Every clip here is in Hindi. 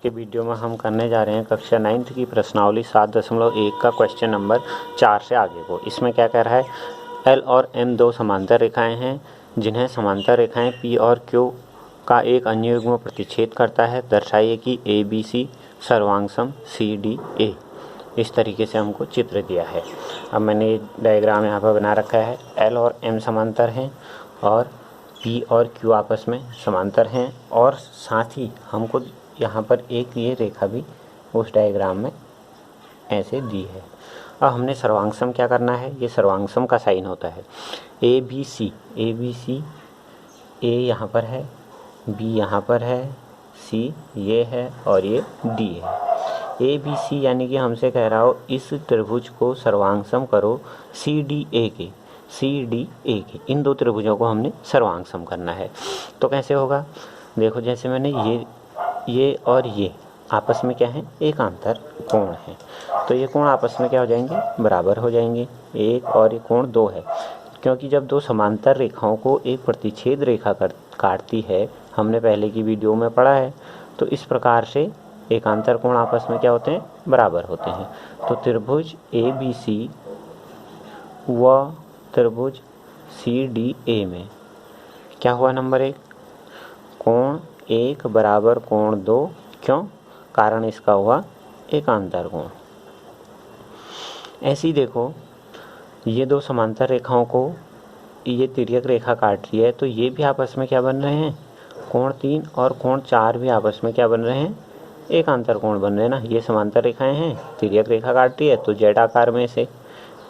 के वीडियो में हम करने जा रहे हैं कक्षा 9th की प्रश्नावली 7.1 का क्वेश्चन नंबर 4 से आगे को। इसमें क्या कह रहा है, एल और एम दो समांतर रेखाएं हैं जिन्हें समांतर रेखाएं पी और क्यू का एक अन्य युग्म प्रतिच्छेद करता है। दर्शाइए कि A B C सर्वांगसम C D A. इस तरीके से हमको चित्र दिया है। अब मैंने डायग्राम यहाँ पर बना रखा है। एल और एम समांतर हैं और पी और क्यू आपस में समांतर हैं, और साथ ही हमको यहाँ पर एक ये रेखा भी उस डायग्राम में ऐसे दी है। अब हमने सर्वांगसम क्या करना है, ये सर्वांगसम का साइन होता है। ए बी सी ए यहाँ पर है, बी यहाँ पर है, सी ये है और ये डी है। ए बी सी यानी कि हमसे कह रहा हो इस त्रिभुज को सर्वांगसम करो सी डी ए के। इन दो त्रिभुजों को हमने सर्वांगसम करना है। तो कैसे होगा, देखो जैसे मैंने ये और ये आपस में क्या है, एकांतर कोण है। तो ये कोण आपस में क्या हो जाएंगे, बराबर हो जाएंगे। एक और ये कोण 2 है, क्योंकि जब दो समांतर रेखाओं को एक प्रतिच्छेद रेखा काटती है, हमने पहले की वीडियो में पढ़ा है। तो इस प्रकार से एकांतर कोण आपस में क्या होते हैं, बराबर होते हैं। तो त्रिभुज ए बी सी व त्रिभुज सी डी ए में क्या हुआ, नंबर 1 कोण 1 बराबर कोण 2। क्यों, कारण इसका हुआ एकांतर कोण। ऐसे ही देखो, ये दो समांतर रेखाओं को ये तिर्यक रेखा काट रही है, तो ये भी आपस में क्या बन रहे हैं, कोण 3 और कोण 4 भी आपस में क्या बन रहे हैं, एकांतर कोण बन रहे हैं ना। ये समांतर रेखाएं हैं, तिर्यक रेखा काट रही है, तो जेड आकार में से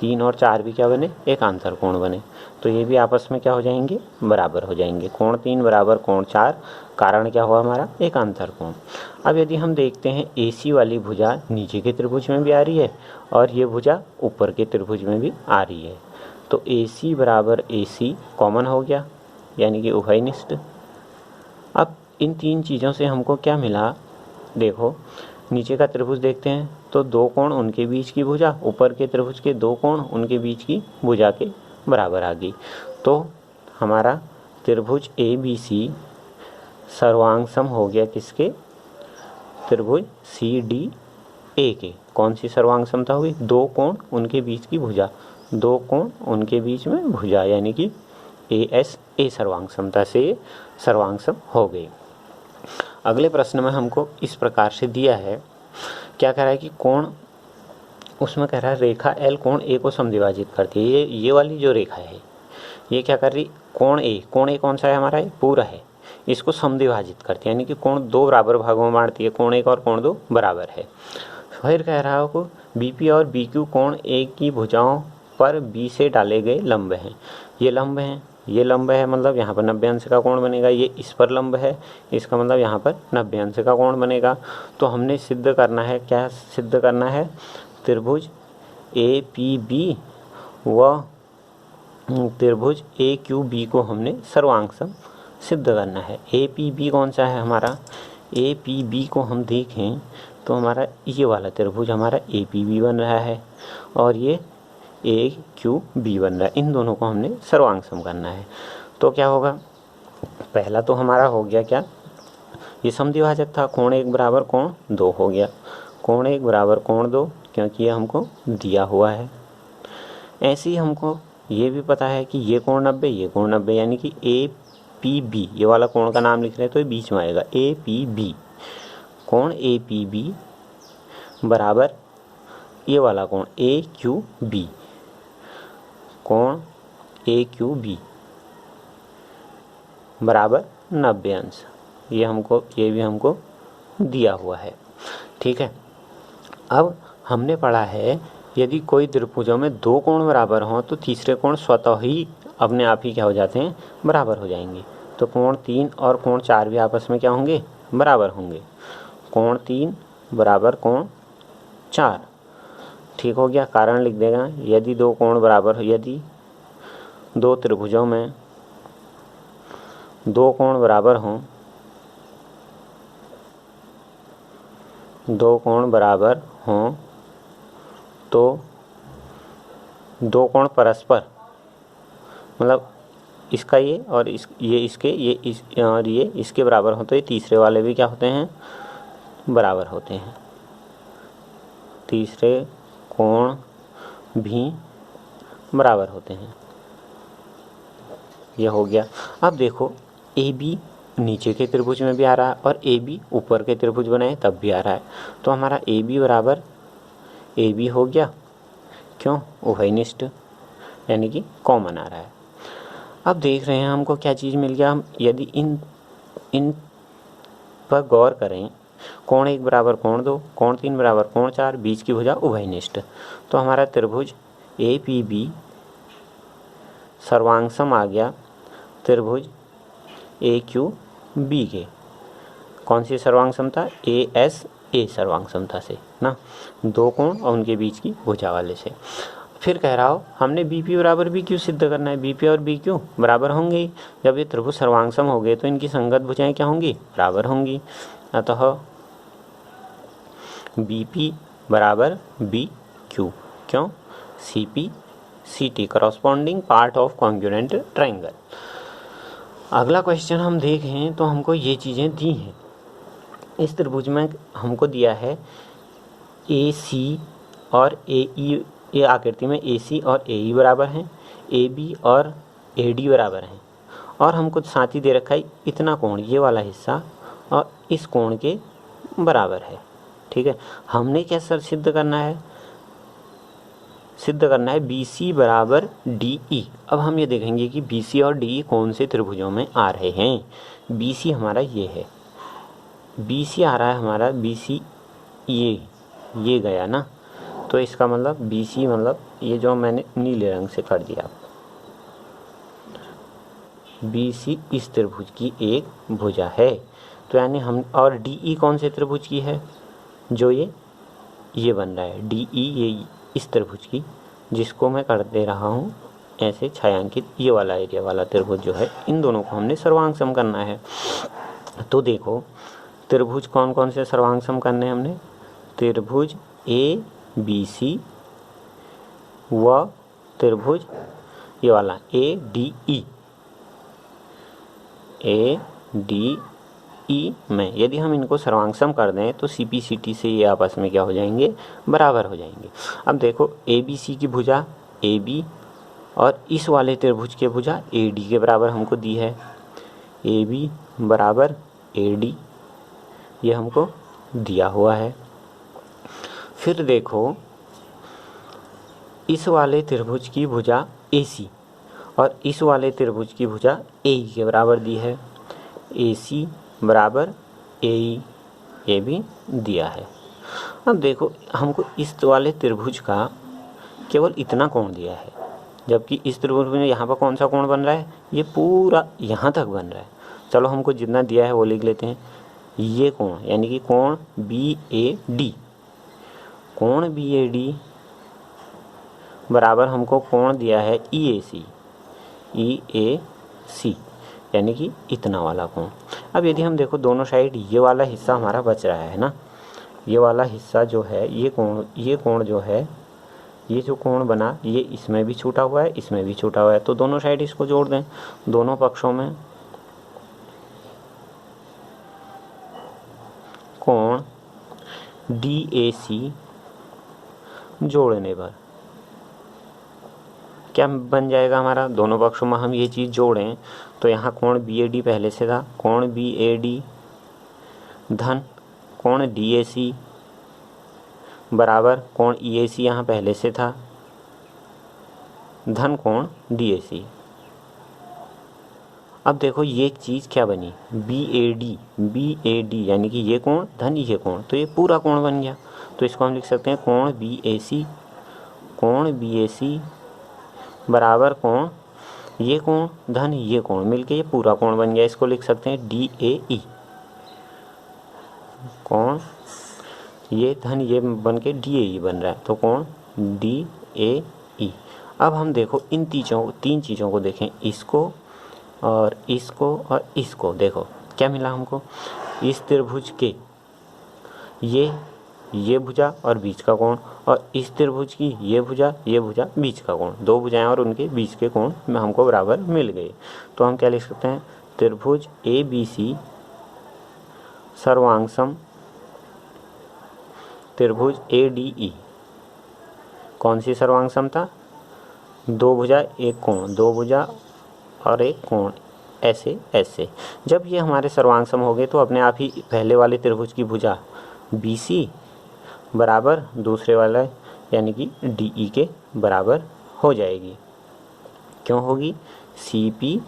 3 और 4 भी क्या बने, एकांतर कोण बने। तो ये भी आपस में क्या हो जाएंगे, बराबर हो जाएंगे। कोण 3 बराबर कोण 4, कारण क्या हुआ हमारा, एकांतर कोण। अब यदि हम देखते हैं AC वाली भुजा नीचे के त्रिभुज में भी आ रही है और ये भुजा ऊपर के त्रिभुज में भी आ रही है, तो AC बराबर AC कॉमन हो गया, यानी कि उभयनिष्ठ। अब इन तीन चीज़ों से हमको क्या मिला, देखो नीचे का त्रिभुज देखते हैं तो 2 कोण उनके बीच की भुजा, ऊपर के त्रिभुज के 2 कोण उनके बीच की भुजा के बराबर आ गई। तो हमारा त्रिभुज ABC सर्वांगसम हो गया किसके, त्रिभुज CDA के। कौन सी सर्वांगसमता हुई, 2 कोण उनके बीच की भुजा, 2 कोण उनके बीच में भुजा, यानी कि ASA सर्वांगसमता से सर्वांगसम हो गई। अगले प्रश्न में हमको इस प्रकार से दिया है, क्या कह रहा है कि कोण, उसमें कह रहा है रेखा L कोण A को समद्विभाजित करती है। ये वाली जो रेखा है ये क्या कर रही, कोण A कौन सा है हमारा, ये पूरा है, इसको समद्विभाजित करती है, यानी कि कोण 2 बराबर भागों में बांटती है। कोण 1 और कोण 2 बराबर है। फिर कह रहा है को BP और BQ कोण A की भुजाओं पर B से डाले गए लंब हैं। ये लंब हैं, ये लंब है, मतलब यहाँ पर 90 अंश का कोण बनेगा। ये इस पर लंब है, इसका मतलब यहाँ पर 90 अंश का कोण बनेगा। तो हमने सिद्ध करना है, क्या सिद्ध करना है, त्रिभुज APB व त्रिभुज AQB को हमने सर्वांगसम सिद्ध करना है। APB कौन सा है हमारा, APB को हम देखें तो हमारा ये वाला त्रिभुज हमारा APB बन रहा है और ये AQB बन रहा है। इन दोनों को हमने सर्वांगसम करना है। तो क्या होगा, पहला तो हमारा हो गया क्या, ये समद्विभाजक था, कोण 1 बराबर कोण 2 हो गया। कोण 1 बराबर कोण 2, क्योंकि ये हमको दिया हुआ है। ऐसे ही हमको ये भी पता है कि ये कोण 90, ये कोण 90, यानी कि APB, ये वाला कोण का नाम लिख रहे हैं तो ये बीच में आएगा, APB कोण APB बराबर ये वाला कोण AQB, कोण AQB बराबर 90 अंश। ये भी हमको दिया हुआ है, ठीक है। अब हमने पढ़ा है यदि कोई त्रिभुजों में 2 कोण बराबर हों तो तीसरे कोण स्वतः ही अपने आप ही क्या हो जाते हैं, बराबर हो जाएंगे। तो कोण 3 और कोण 4 भी आपस में क्या होंगे, बराबर होंगे। कोण 3 बराबर कोण 4, ठीक हो गया। कारण लिख देगा, यदि 2 कोण बराबर, यदि 2 त्रिभुजों में 2 कोण बराबर हों, 2 कोण बराबर हों तो 2 कोण परस्पर, मतलब इसका ये और ये इसके, ये इस और ये इसके बराबर हो, तो ये तीसरे वाले भी क्या होते हैं, बराबर होते हैं, तीसरे कोण भी बराबर होते हैं। यह हो गया। अब देखो ए बी नीचे के त्रिभुज में भी आ रहा है और ए बी ऊपर के त्रिभुज बनाए तब भी आ रहा है, तो हमारा ए बी बराबर ए बी हो गया। क्यों? उभयनिष्ठ, यानी कि कॉमन आ रहा है। अब देख रहे हैं हमको क्या चीज़ मिल गया। हम यदि इन पर गौर करें, कोण 1 बराबर कोण 2, कोण 3 बराबर कोण 4, बीच की भुजा उभयनिष्ठ, तो हमारा त्रिभुज ए पी बी सर्वांगसम आ गया त्रिभुज ए क्यू बी के। कौन सी सर्वांग समता? ए एस ए सर्वांग समता से ना, दो कोण और उनके बीच की भुजा वाले से। फिर कह रहा हो हमने बी पी बराबर बी क्यू सिद्ध करना है। बी पी और बी क्यू बराबर होंगे ही, जब ये त्रिभुज सर्वांगसम हो गए तो इनकी संगत भुजाएं क्या होंगी? बराबर होंगी। अतः बी पी बराबर बी क्यू। क्यों? C P C T corresponding part of congruent triangle. अगला क्वेश्चन हम देखें तो हमको ये चीज़ें दी हैं। इस त्रिभुज में हमको दिया है ए सी और ए ई, ये आकृति में ए सी और ए ई बराबर हैं, ए बी और ए डी बराबर हैं, और हमको साथ ही दे रखा है इतना कोण, ये वाला हिस्सा और इस कोण के बराबर है। ठीक है, हमने क्या सर सिद्ध करना है? सिद्ध करना है बी सी बराबर डी ई। अब हम ये देखेंगे कि बी सी और डी ई कौन से त्रिभुजों में आ रहे हैं। बी सी हमारा ये है, बी सी आ रहा है हमारा, बी सी ये गया ना, तो इसका मतलब बी सी मतलब ये जो मैंने नीले रंग से कर दिया, बी सी इस त्रिभुज की एक भुजा है। तो यानी हम, और डी ई कौन से त्रिभुज की है? जो ये बन रहा है डी ई, ये इस त्रिभुज की, जिसको मैं कर दे रहा हूँ ऐसे छायांकित, ये वाला एरिया वाला त्रिभुज जो है, इन दोनों को हमने सर्वांगसम करना है। तो देखो त्रिभुज कौन कौन से सर्वांगसम करने हैं हमने? त्रिभुज ए बी सी व त्रिभुज ये वाला A D E, A D E में यदि हम इनको सर्वांगसम कर दें तो सी पी सी टी से ये आपस में क्या हो जाएंगे? बराबर हो जाएंगे। अब देखो ए बी सी की भुजा ए बी और इस वाले त्रिभुज के भुजा ए डी के बराबर हमको दी है, ए बी बराबर ए डी, ये हमको दिया हुआ है। फिर देखो इस वाले त्रिभुज की भुजा ए सी और इस वाले त्रिभुज की भुजा ए ई के बराबर दी है, ए सी बराबर ए ई, ये भी दिया है। अब देखो हमको इस वाले त्रिभुज का केवल इतना कोण दिया है, जबकि इस त्रिभुज में यहाँ पर कौन सा कोण बन रहा है? ये पूरा यहाँ तक बन रहा है। चलो हमको जितना दिया है वो लिख लेते हैं। ये कोण यानी कि कोण बी ए डी, कोण बी ए डी बराबर हमको कोण दिया है ई ए सी, यानी कि इतना वाला कोण। अब यदि हम देखो दोनों साइड ये वाला हिस्सा हमारा बच रहा है ना, ये वाला हिस्सा जो है, ये कोण जो है, ये जो कोण बना ये इसमें भी छूटा हुआ है, इसमें भी छूटा हुआ है, तो दोनों साइड इसको जोड़ दें दोनों पक्षों में। कोण डी ए सी जोड़ने पर क्या बन जाएगा हमारा? दोनों पक्षों में हम ये चीज़ जोड़ें तो यहाँ कोण बी ए डी पहले से था, कोण बी ए डी धन कोण डी ए सी बराबर कोण ई ए सी यहाँ पहले से था, धन कोण डी ए सी। अब देखो ये एक चीज़ क्या बनी? बी ए डी यानी कि ये कोण धन ये कोण, तो ये पूरा कोण बन गया। तो इसको हम लिख सकते हैं कोण बी ए सी बराबर कोण ये कोण धन ये कोण मिलके ये पूरा कोण बन गया। इसको लिख सकते हैं डी ए ई, कोण ये धन ये बन के डी ए ई बन रहा है, तो कोण डी ए ई। अब हम देखो इन तीन चीज़ों को देखें, इसको और इसको देखो क्या मिला हमको? इस त्रिभुज के ये भुजा और बीच का कोण, और इस त्रिभुज की ये भुजा बीच का कोण, दो भुजाएं और उनके बीच के कोण में हमको बराबर मिल गए। तो हम क्या लिख सकते हैं? त्रिभुज ए बी सी सर्वांगसम त्रिभुज ADE कौन सी सर्वांग समता, दो भुजा एक कोण, दो भुजा और एक कोण, ऐसे ऐसे। जब ये हमारे सर्वांग सम हो गए तो अपने आप ही पहले वाले त्रिभुज की भुजा BC बराबर दूसरे वाला यानी कि DE के बराबर हो जाएगी। क्यों होगी? CP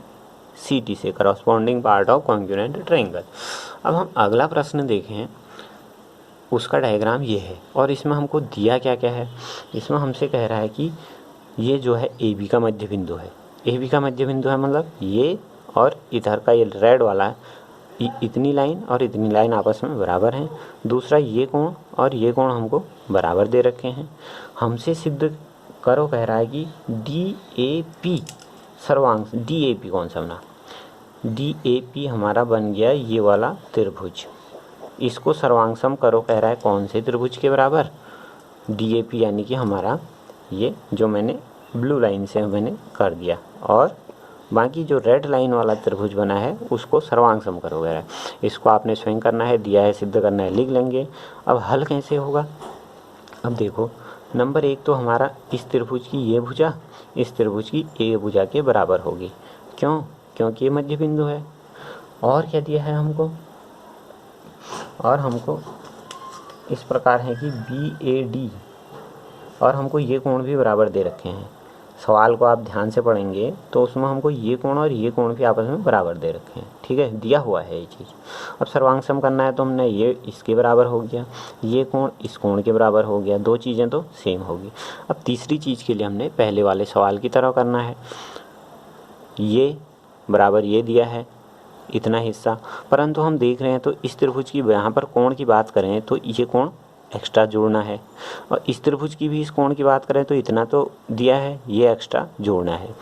CT से corresponding part of congruent triangle. अब हम अगला प्रश्न देखें, उसका डायग्राम ये है और इसमें हमको दिया क्या क्या है। इसमें हमसे कह रहा है कि ये जो है AB का मध्य बिंदु है। AB का मध्य बिंदु है मतलब ये और इधर का ये रेड वाला है, इतनी लाइन और इतनी लाइन आपस में बराबर हैं। दूसरा ये कोण और ये कोण हमको बराबर दे रखे हैं। हमसे सिद्ध करो कह रहा है कि DAP सर्वांग, DAP कौन सा बना, DAP हमारा बन गया ये वाला त्रिभुज। इसको सर्वांग सम करो कह रहा है कौन से त्रिभुज के बराबर, DAP यानी कि हमारा ये जो मैंने ब्लू लाइन से मैंने कर दिया, और बाकी जो रेड लाइन वाला त्रिभुज बना है उसको सर्वांग सम करो कह रहा है। इसको आपने स्वयं करना है, दिया है सिद्ध करना है, लिख लेंगे। अब हल कैसे होगा, अब देखो नंबर 1 तो हमारा इस त्रिभुज की ये भुजा इस त्रिभुज की ये भुजा के बराबर होगी। क्यों? क्योंकि ये मध्य बिंदु है। और क्या दिया है हमको, और हमको इस प्रकार है कि BAD और हमको ये कोण भी बराबर दे रखे हैं। सवाल को आप ध्यान से पढ़ेंगे तो उसमें हमको ये कोण और ये कोण भी आपस में बराबर दे रखे हैं। ठीक है, दिया हुआ है ये चीज़। अब सर्वांग सम करना है तो हमने ये इसके बराबर हो गया, ये कोण इस कोण के बराबर हो गया, दो चीज़ें तो सेम होगी। अब तीसरी चीज़ के लिए हमने पहले वाले सवाल की तरह करना है, ये बराबर ये दिया है इतना हिस्सा, परंतु हम देख रहे हैं तो इस त्रिभुज की यहाँ पर कोण की बात करें तो ये कोण एक्स्ट्रा जोड़ना है, और इस त्रिभुज की भी इस कोण की बात करें तो इतना तो दिया है, ये एक्स्ट्रा जोड़ना है।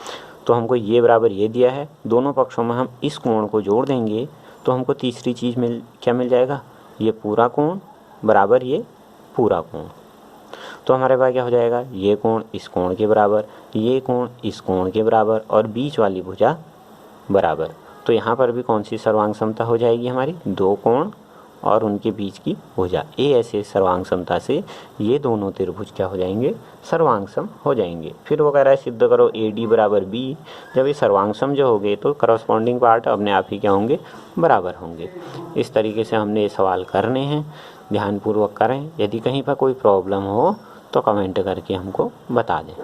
तो हमको ये बराबर ये दिया है, दोनों पक्षों में हम इस कोण को जोड़ देंगे तो हमको तीसरी चीज़ क्या मिल जाएगा, ये पूरा कोण बराबर ये पूरा कोण। तो हमारे पास क्या हो जाएगा, ये कोण इस कोण के बराबर, ये कोण इस कोण के बराबर और बीच वाली भुजा बराबर। तो यहाँ पर भी कौन सी सर्वांग समता हो जाएगी हमारी, दो कोण और उनके बीच की भुजा। ऐसे सर्वांग समता से ये दोनों त्रिभुज क्या हो जाएंगे, सर्वांग सम हो जाएंगे। फिर वो कह रहा है सिद्ध करो AD बराबर B। जब ये सर्वांग सम जो होंगे तो करस्पॉन्डिंग पार्ट अपने आप ही क्या होंगे, बराबर होंगे। इस तरीके से हमने ये सवाल करने हैं, ध्यानपूर्वक करें। यदि कहीं पर कोई प्रॉब्लम हो तो कमेंट करके हमको बता दें।